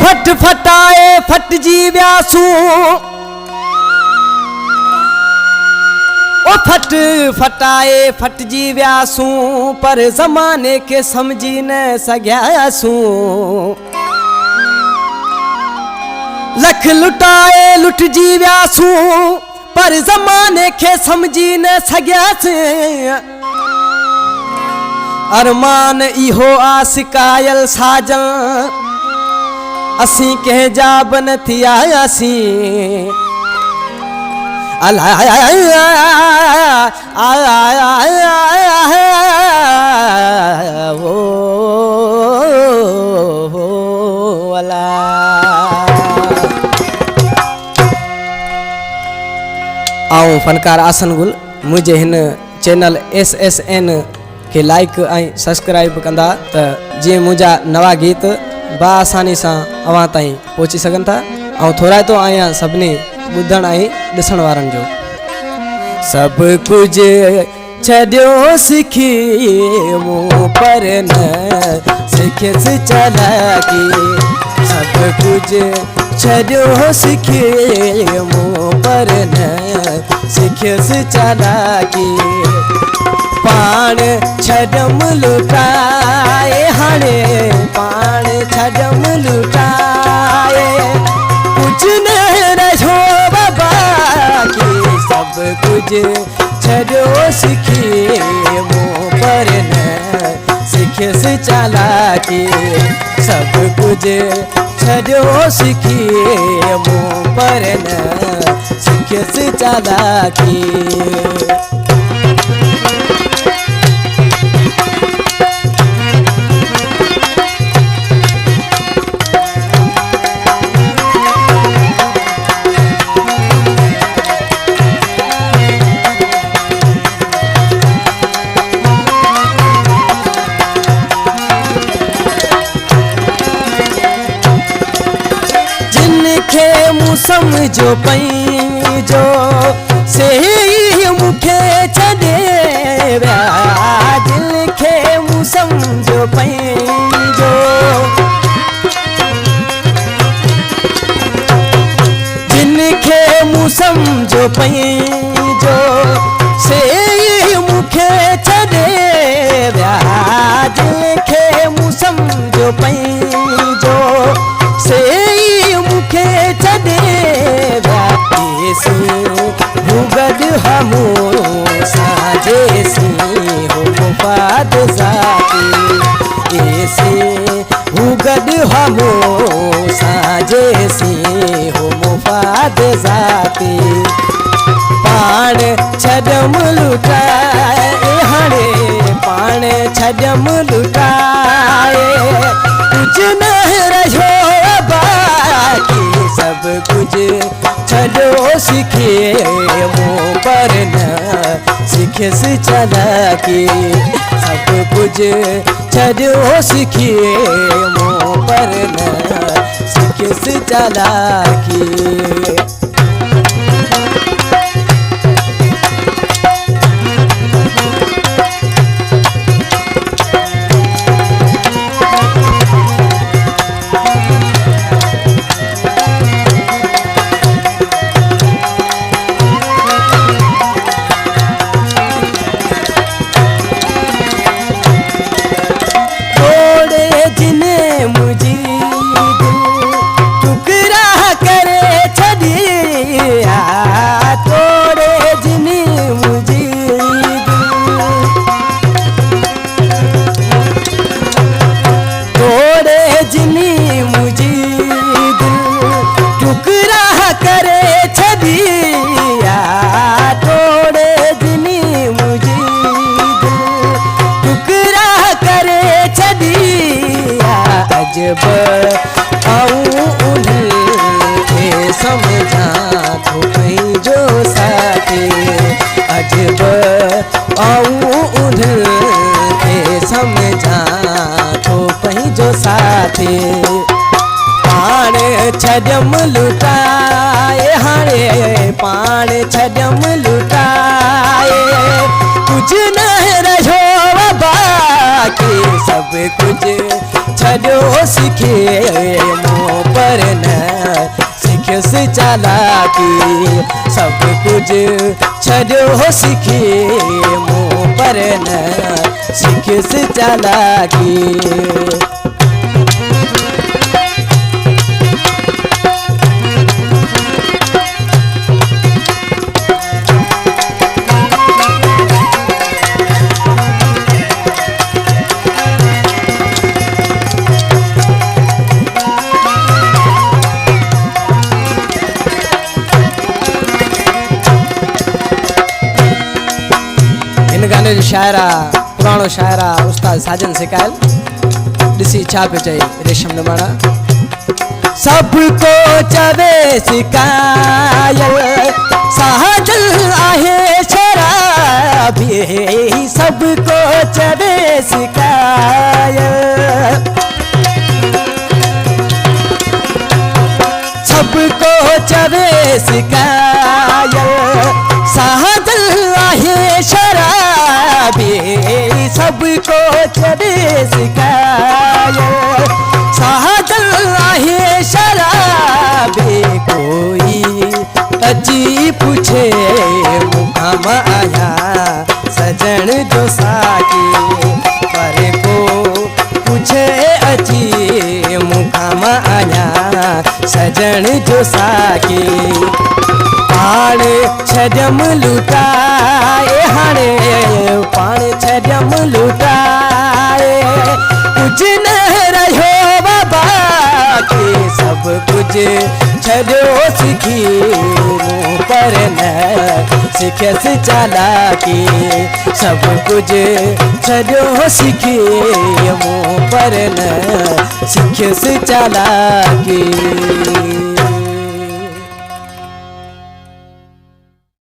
फट फटाए फट जी व्यासू ओ फट फटाए फट जी व्यासू पर जमाने के समझी न सग्यासू लख लुटाए लुट जी व्यासू पर जमाने के समझी न सग्यास अरमान इहो आसिकायल साजन असी कह जा बन थी आयासी आऊं फनकार आसन गुल मुझे हिन चैनल SSN के लाइक ऐं सब्सक्राइब कंदा त जे मुझा नवा गीत बासानी सां अवां ताईं पहुची सघनि था ऐं थोरा तो आहियां सभिनी ॿुधण ऐं ॾिसण वारनि जो सभु कुझु छॾियो सिखी मूं पर न सिखियसि चालाकी सभु कुझु छॾियो सिखी मूं पर न सिखियसि चालाकी पाण छॾम लुटाए हाणे पाण छॾम लुटाए कुझु न रहियो बाबा की सभु कुझु छॾियो सिखी मूं पर न सिखियसि चालाकी सभु कुझु छॾियो सिखी मूं पर न सिखियसि चालाकी समझो पंहिंजो से मूंखे छॾे विया दिलि खे मूं समझो पंहिंजो जिन खे मूं समझो पंहिंजो से मूंखे छॾे विया दिलि खे मूं समझो पंहिंजो से मूंखे छॾे गॾु हमूं साजेसी हो मुफ़ाद ज़ाती हू गॾु हमूं साजेसी हो मुफ़ाद ज़ाती पाण छॾम लुटाए हाणे पाण छॾम लुटाए कुझु न रहियो बाक़ी सभु कुझु छॾियो सिखी मूं पर न सिखियसि चालाकी सभु कुझु छॾियो सिखी मूं पर न सिखियसि चालाकी समझा तो पंहिंजो साथी अजब आऊं उधर के समझा तो कहीं जो साथे पाण छॾियम लुटाए हाणे पाण छॾियम लुटाए कुझु न रहियो बाक़ी सभु कुझु छॾियो सिखे मूं पर न सिखियसि चालाकी सभु कुझु छॾियो सिखे मूं पर न सिखियसि चालाकी गाने जो शायर आहे पुराणो शायर आहे उस्ताद साजन सिकायल ॾिसी छा पियो चई रेशम निमाणा सबको चवे सिकायल साजन आहे शराबी सबको चवे सिकायल सबको चवे सिकायल साजन आहे शराबी सबको चवे सिकायल साजन आहे शराबी कोई अची पुछे मुकाम आया सजन जो साकी पर को पुछे अची मुकाम आया सजन जो साकी पाण छॾियम लुटाए हाणे पाण छॾियम लुटाए कुझु न रहियो बाक़ी सभु कुझु छॾियो सिखी मूं पर न सिखियसि चालाकी सभु कुझु छॾियो सिखी मूं पर न सिखियसि चालाकी